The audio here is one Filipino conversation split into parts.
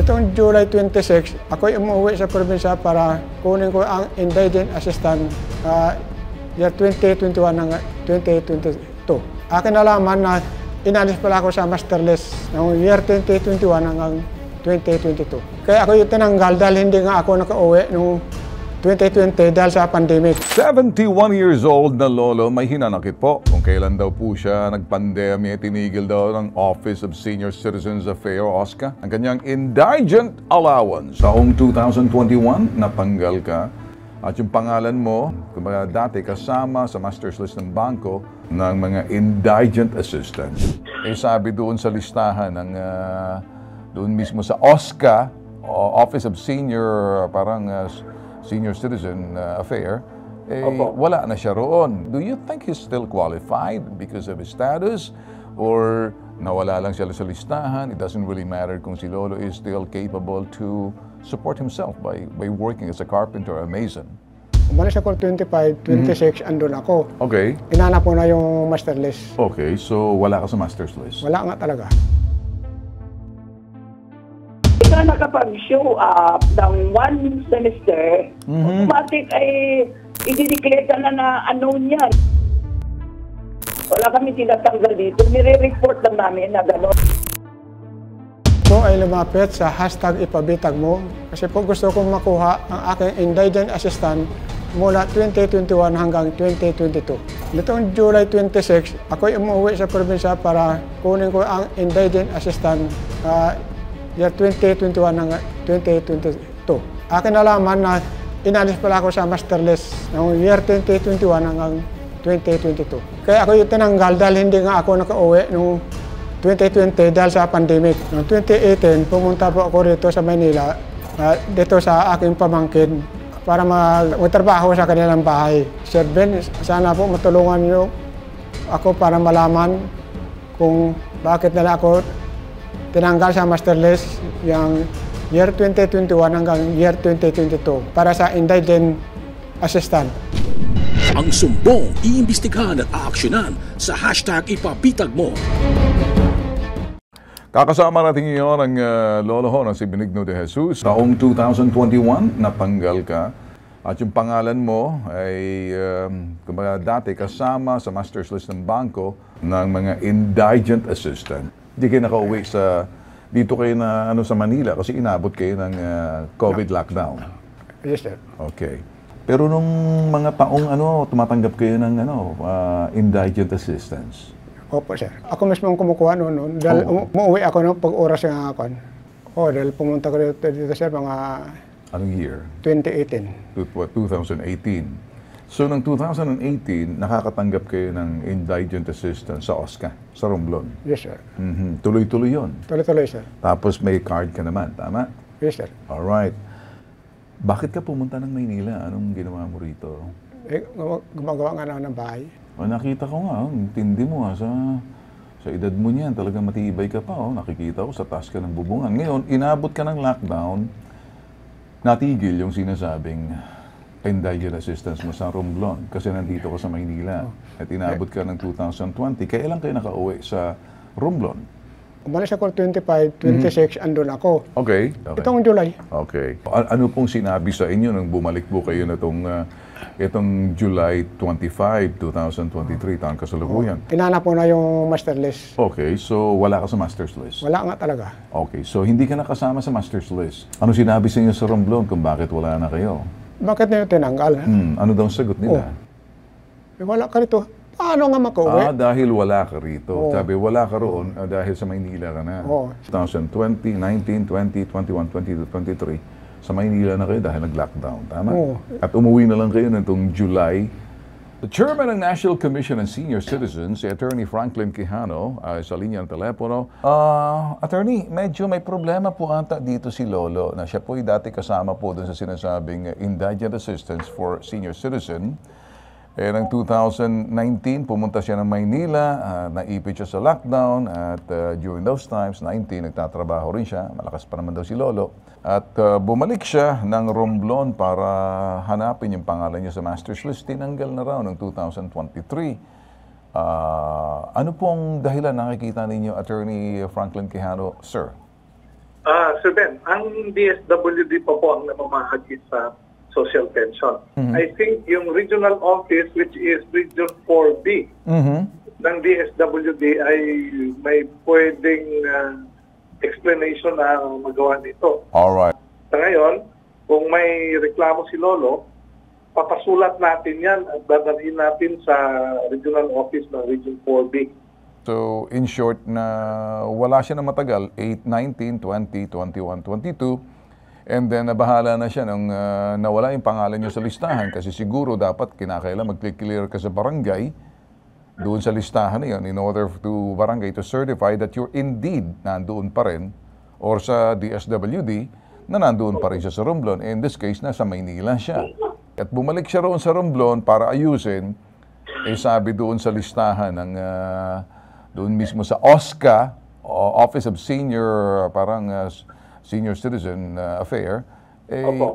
Nitong July 26, ako'y umuwi sa probinsya para kunin ko ang indigent assistant year 2021 hanggang 2022. Akin nalaman na inalis pala ako sa masterless ng year 2021 hanggang 2022. Kaya ako yung tinanggal dahil hindi nga ako nakauwi noong 2020 dahil sa pandemic. 71 years old na lolo, may hinanakit po. Kung kailan daw po siya nagpandemya, tinigil daw ng Office of Senior Citizens Affairs, OSCA, ang kanyang indigent allowance. Taong 2021, napanggal ka. At yung pangalan mo, kumbaga dati kasama sa master's list ng bangko ng mga indigent assistants. Eh sabi doon sa listahan ng doon mismo sa OSCA, Office of Senior Senior Citizen Affair, wala na siya roon. Do you think he's still qualified because of his status? Or nawala lang siya sa listahan? It doesn't really matter kung si Lolo is still capable to support himself by working as a carpenter or a mason. Umalis ako 25, 26, andun ako. Okay. Inanap ko na yung master list. Okay, so wala ka sa master's list? Wala nga talaga. Na nakapag-show up ng one semester, automatic ay i-declare na ano niya. Wala kami tinatanggal dito. Nire-report lang namin na gano'n. Ito ay lumapit sa hashtag ipabitag mo kasi po gusto kong makuha ang aking indigent assistant mula 2021 hanggang 2022. Nitong July 26, ako'y umuwi sa probinsya para kunin ko ang indigent assistant year 2021 hanggang 2022. Akin nalaman na inalis pala ako sa master list ng year 2021 hanggang 2022. Kaya ako yung tinanggal dahil hindi nga ako nakauwi noong 2020 dahil sa pandemic. Noong 2018, pumunta po ako dito sa Manila, dito sa aking pamangkin para magtrabaho sa kanilang bahay. Sir Ben, sana po matulungan niyo ako para malaman kung bakit nila ako tinanggal sa master list yung year 2021 hanggang year 2022 para sa indigent assistant. Ang sumbong iimbestigahan at aaksyonan sa hashtag ipabitag mo. Kakasama natin ngayon ang lolo ho na si Benigno de Jesus. Taong 2021, napanggal ka. At yung pangalan mo ay kumbaga dati kasama sa master's list ng bangko ng mga indigent assistant. Hindi kayo nakauwi dito kayo na sa Manila kasi inabot kayo ng COVID lockdown. Yes, sir. Okay. Pero nung mga taong tumatanggap kayo ng indigent assistance? Opo, sir. Ako mismo ang kumukuha noon. Dahil umuwi ako noon pag oras nga ako. Dahil pumunta ko dito, sir, mga... Anong year? 2018. 2018. So, noong 2018, nakakatanggap kayo ng indigent assistance sa OSCA, sa Romblon. Yes, sir. Tuloy-tuloy yun. Tuloy-tuloy, sir. Tapos may card ka naman, tama? Yes, sir. Alright. Bakit ka pumunta ng Maynila? Anong ginawa mo rito? Gumagawa nga na ng bahay. Nakita ko nga, tindi mo sa edad mo niyan, talagang matibay ka pa. Nakikita ko sa taas ka ng bubungan. Ngayon, inabot ka ng lockdown, natigil yung sinasabing indigent assistance mo sa Romblon kasi nandito ka sa Maynila at inabot ka ng 2020. Kailan kayo nakauwi sa Romblon? Umalis ako 25, 26, andun ako. Okay. Itong July. Okay. Ano pong sinabi sa inyo nung bumalik po kayo na itong July 25, 2023, taong kasalukuyan? Inanap ko na yung master list. Okay, so wala ka sa master's list? Wala nga talaga. Okay, so hindi ka nakasama sa master's list. Ano sinabi sa inyo sa Romblon kung bakit wala na kayo? Bakit na yung tinanggal? Ano daw ang sagot nila? Wala ka rito. Paano nga makauwi? Dahil wala ka rito. Sabi, wala ka roon dahil sa Maynila ka na. 2020, 19, 20, 21, 22, 23. Sa Maynila na kayo dahil nag-lockdown. Tama? At umuwi na lang kayo nitong July. The Chairman ng National Commission on Senior Citizens, si Attorney Franklin Quijano, sa linya ng telepono. Attorney, medyo may problema po ata dito si Lolo na siya po'y dati kasama po dun sa sinasabing indigent assistance for senior citizen. Noong 2019, pumunta siya ng Maynila, naipit siya sa lockdown at during those times, 19, nagtatrabaho rin siya, malakas pa naman daw si Lolo. At bumalik siya ng Romblon para hanapin yung pangalan niya sa master's list, tinanggal na raw noong 2023. Ano pong dahilan nakikita ninyo, Attorney Franklin Quijano, sir? Sir Ben, ang DSWD pa po ang namamahagi sa social pension. I think yung regional office, which is Region 4B ng DSWD, ay may pwedeng explanation na magawa nito. Alright. Sa ngayon, kung may reklamo si Lolo, papasulat natin yan at dadalhin natin sa regional office ng Region 4B. So, in short, na wala siya na matagal, 8, 19, 20, 21, 22, and then nabahala na siya nung nawala yung pangalan niya sa listahan kasi siguro dapat kinakailan mag-clear ka sa barangay doon sa listahan na yun in order to barangay to certify that you're indeed nandoon pa rin or sa DSWD na nandoon pa rin siya sa Romblon. In this case, nasa Maynila siya. At bumalik siya roon sa Romblon para ayusin, sabi doon sa listahan ng doon mismo sa OSCA, Office of Senior, Senior Citizen Affair,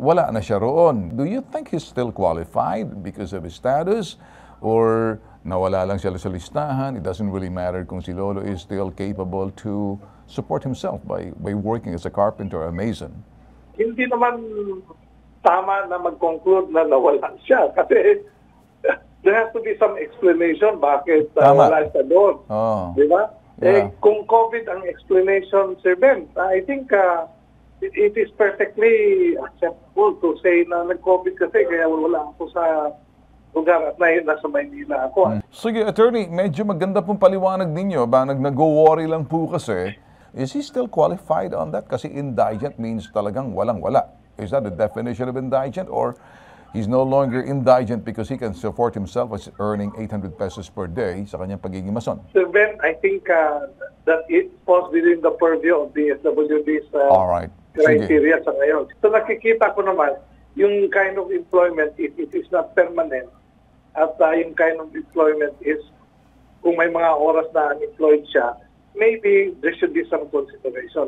wala na siya roon. Do you think he's still qualified because of his status? Or nawala lang siya sa listahan? It doesn't really matter kung si Lolo is still capable to support himself by working as a carpenter or a mason. Hindi naman tama na mag-conclude na nawala siya kasi there has to be some explanation bakit wala siya doon. Di ba? Yeah. Kung COVID ang explanation, Sir Ben, I think it is perfectly acceptable to say na nag-COVID kasi kaya wala ako sa lugar at nasa Maynila ako. Sige, attorney, medyo maganda pong paliwanag ninyo. Nag-go-worry lang po kasi. Is he still qualified on that? Kasi indigent means talagang walang-wala. Is that the definition of indigent? Or he's no longer indigent because he can support himself as earning 800 pesos per day sa kanyang pagiging mason? Sir Ben, I think that it falls within the purview of the SWD's criteria sa ngayon. So nakikita ko naman, yung kind of employment, if it is not permanent, at yung kind of employment is, kung may mga oras na unemployed siya, maybe there should be some consideration.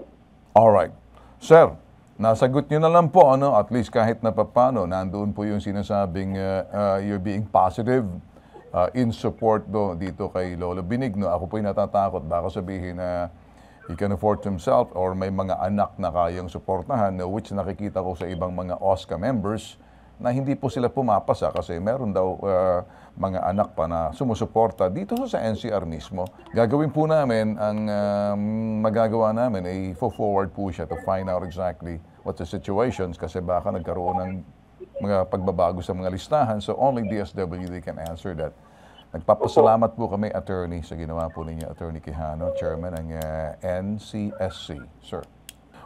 Alright. Sir, nasagot nyo na lang po, at least kahit na papano, nandoon po yung sinasabing you're being positive in support dito kay Lolo Benigno. Ako po'y natatakot, baka sabihin na he can afford himself or may mga anak na kayang suportahan, which nakikita ko sa ibang mga OSCA members na hindi po sila pumapasa kasi meron daw mga anak pa na sumusuporta dito sa NCR mismo. Gagawin po namin, ang magagawa namin ay forward po siya to find out exactly what the situations kasi baka nagkaroon ng mga pagbabago sa mga listahan. So only DSWD can answer that. Nagpapasalamat po kami, attorney, sa ginawa po ninyo, Attorney Quijano, chairman ng NCSC. Sir.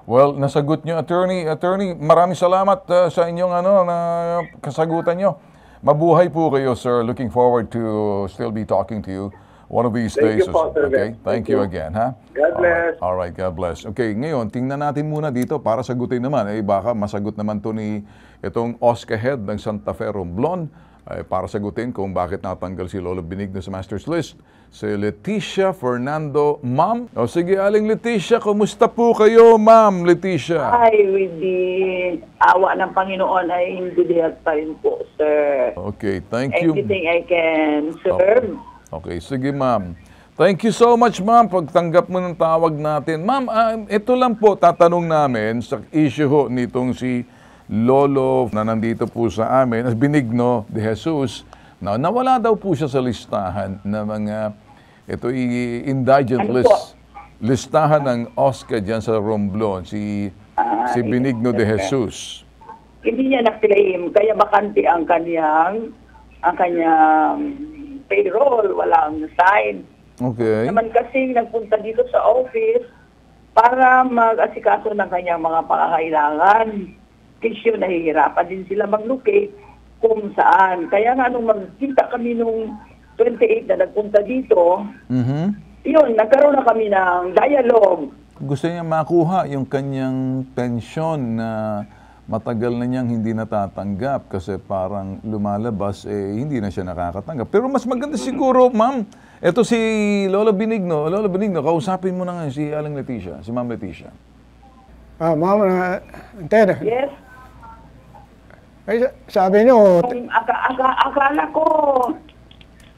Well, nasagot nyo, attorney. Attorney, maraming salamat sa inyong na kasagutan nyo. Mabuhay po kayo, sir. Looking forward to still be talking to you one of these days. Okay? Thank you again, ha? God bless. All right, God bless. Okay, ngayon, tingnan natin muna dito para sagutin naman. Baka masagot naman to ni itong OSCA head ng Santa Fe Romblon para sagutin kung bakit natanggal si Lolo Benigno sa Master's List. Si Leticia Fernando, ma'am. O sige, Aling Leticia, kumusta po kayo, ma'am Leticia? Ay, with the awa ng Panginoon ay hindi dihat pa rin po, sir. Okay, thank you. Anything I can serve. Okay, sige, ma'am. Thank you so much, ma'am, pagtanggap mo ng tawag natin. Ma'am, ito lang po tatanong namin sa issue ho nitong si Lolo na nandito po sa amin, Benigno de Jesus, na nawala daw po siya sa listahan ng mga, ito indigent list, listahan ng OSCA dyan sa Romblon, si Benigno de Jesus. Hindi niya na-claim, kaya bakante ang kanyang payroll, walang sign. Okay. Naman kasi nagpunta dito sa office para mag-asikaso ng kanyang mga pangangailangan. Kasi nahihirapan din sila mag-locate kung saan. Kaya nga nung magkita kami nung 28 na nagpunta dito, yun, nagkaroon na kami ng dialogue. Gusto niya makuha yung kanyang pensyon na matagal na niyang hindi natatanggap kasi parang lumalabas, hindi na siya nakakatanggap. Pero mas maganda siguro, ma'am, eto si Lolo Benigno, kausapin mo na nga si Aling Leticia, si Ma'am Leticia. Ma'am, Ted. Yes. Ay, sabi niyo,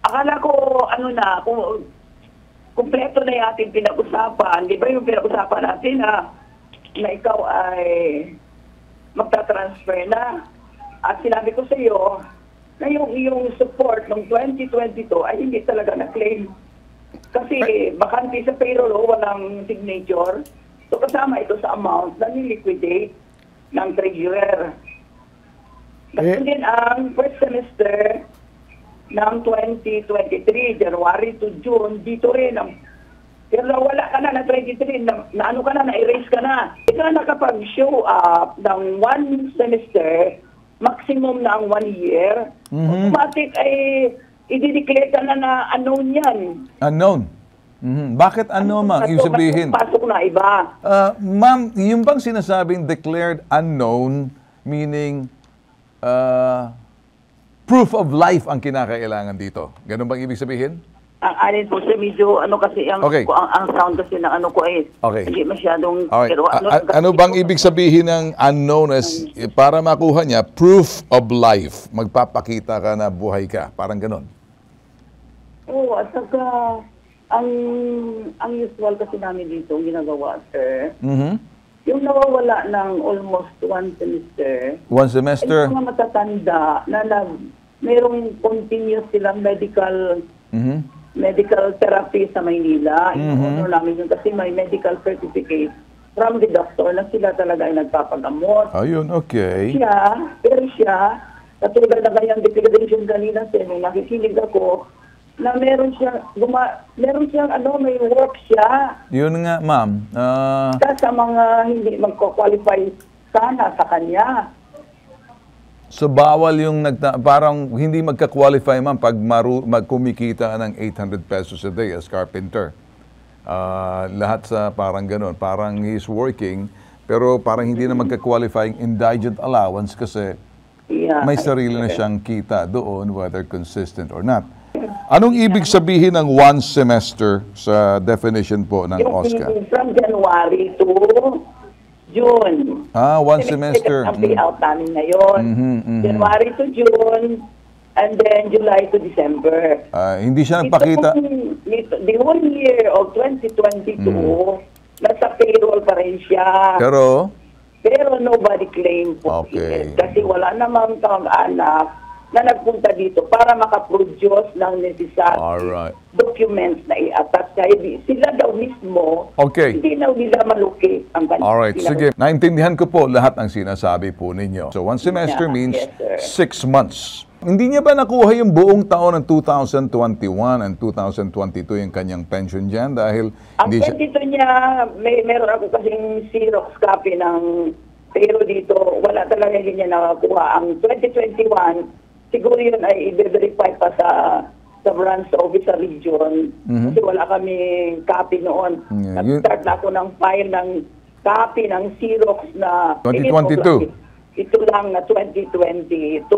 Akala ko, kumpleto na yung ating pinag-usapan. Di ba yung pinag-usapan natin na na ikaw ay magta-transfer na. At sinabi ko sa iyo na yung iyong support ng 2022 ay hindi talaga na-claim. Kasi bakante sa payroll, walang signature. So kasama ito sa amount na niliquidate ng treasurer. Kasi din ang first semester ng 2023, January to June, dito rin. Pero wala ka na ng 23, na ano ka na, na-erase ka na. Ito na nakapag-show up ng one semester, maximum na ang 1 year. Automatic ay i-declare ka na unknown yan. Unknown? Bakit unknown, ma'am? Ibig sabihin? Pasok na iba. Ma'am, yung bang sinasabing declared unknown, meaning proof of life ang kinakailangan dito? Ganun bang ibig sabihin? Ang alin po siya, medyo ano kasi, ang sound kasi ng ano ko ay hindi masyadong... Pero, ano bang ibig sabihin ng unknown as, para makuha niya, proof of life? Magpapakita ka na buhay ka. Parang ganun. Oo, at saka, ang usual kasi namin dito, ang ginagawa, sir, yung nawawala ng almost 1 semester. 1 semester? Ay mga matatanda na mayroong continuous silang medical therapy sa Maynila. Ino namin yun kasi may medical certificate from the doctor na sila talaga ay nagpapagamot. Ayun, okay. Pero siya, katulad na kanyang declaration kanina, nung nakikinig ako, na meron siyang may work siya. Yun nga, ma'am. Sa mga hindi magko-qualify sana sa kanya. So bawal yung parang hindi magka-qualify, ma'am, pag magkumikita ng 800 pesos a day as carpenter. Lahat sa parang ganun. Parang he's working, pero parang hindi na magka-qualify yung indigent allowance kasi may sarili na siyang kita doon, whether consistent or not. Anong ibig sabihin ng 1 semester sa definition po ng OSCA? From January to June. 1 semester. Ang payout namin ngayon. January to June, and then July to December. Hindi siya nagpakita. The whole year of 2022, nasa payroll pa rin siya. Pero nobody claimed po it. Kasi wala namang kamag-anak na nagpunta dito para makaproduce ng necessary documents na i-attach. Sila daw mismo, hindi na nila malukit ang kanila. Alright, sige. Naintindihan ko po lahat ng sinasabi po ninyo. So, 1 semester means 6 months. Hindi niya ba nakuha yung buong taon ng 2021 and 2022 yung kanyang pension dyan? Dahil ang dito niya, meron ako kasing Xerox copy ng pero dito, wala talaga hindi niya nakakuha. Ang 2021, siguro yun ay i-verify pa sa branch office sa region. Kasi wala kami copy noon. Nag-start na ako ng file ng copy ng Xerox na 2022. Ito lang na 2022.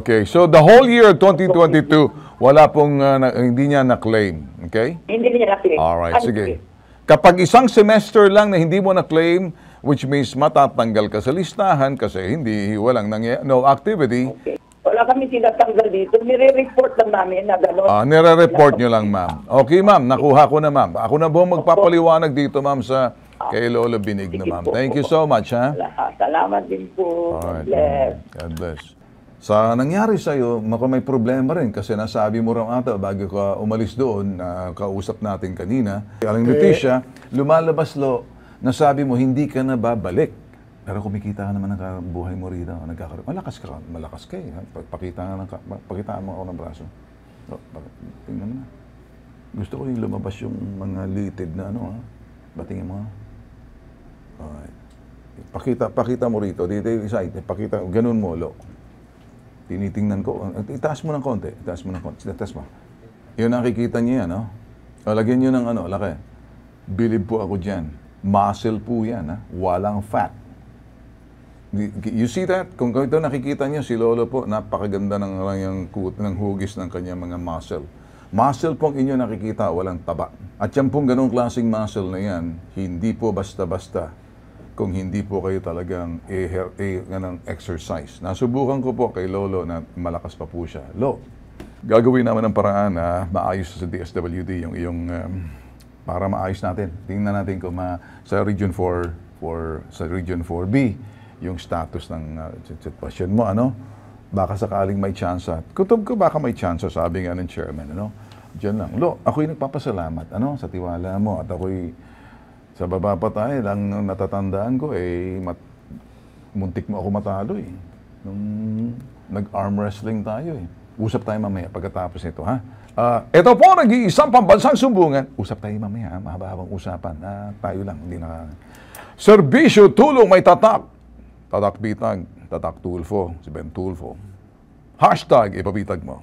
Okay. So the whole year 2022, wala pong hindi niya na-claim. Okay? Hindi niya na-claim. Alright, sige. Kapag isang semester lang na hindi mo na-claim, which means matatanggal ka sa listahan kasi walang no activity. Okay. Wala kami tinatanggal dito. Nire-report lang namin na gano'n. Nire-report nyo lang, ma'am. Okay, ma'am. Nakuha ko na, ma'am. Ako na po magpapaliwanag dito, ma'am, sa kay Lola Benigno, ma'am. Thank you so much, ha? Salamat din po. God bless. God bless. Sa nangyari sa'yo, may problema rin kasi nasabi mo raw ata bago ka umalis doon, kausap natin kanina. Aling Leticia, lumalabas nasabi mo hindi ka na babalik. Pero kumikita ka naman ng buhay mo rito. Malakas ka eh. Pakita mo ako ng braso. Tingnan mo na. Gusto ko yung lumabas yung mga litid na batingin mo. Alright. Pakita mo rito. Dito yung side. Ganun mo, tinitingnan ko. Itaas mo ng konti. Itaas mo. Yun nakikita niyo yan, Lagyan niyo ng laki. Bilib po ako dyan. Muscle po yan, Walang fat. You see that? Kung ito nakikita niyo, si Lolo po, napakaganda ng hugis ng kanyang mga muscle. Muscle pong inyo nakikita, walang taba. At yan pong ganong klaseng muscle na yan, hindi po basta-basta kung hindi po kayo talagang exercise. Nasubukan ko po kay Lolo na malakas pa po siya. Gagawin naman ng paraan na maayos sa DSWD yung iyong para maayos natin. Tingnan natin kung sa Region 4 sa Region 4B, yung status ng sitwasyon mo, ano? Baka sakaling may chance. Kutob ko baka may chance, sabi nga ng chairman, ano? Diyan lang. Ako'y nagpapasalamat, ano, sa tiwala mo. At ako'y, sa baba pa tayo, lang natatandaan ko, muntik mo ako matalo, eh. Nung nag-arm wrestling tayo, eh. Usap tayo mamaya pagkatapos nito, ha? Ito po, nag-iisang pambansang sumbungan. Usap tayo mamaya, ha? Mahaba-habang usapan. Tayo lang, hindi na... Serbisyo, tulong, may tatak. Tatak bitag, tatak tulfo, si Ben Tulfo. Hashtag ipabitag mo.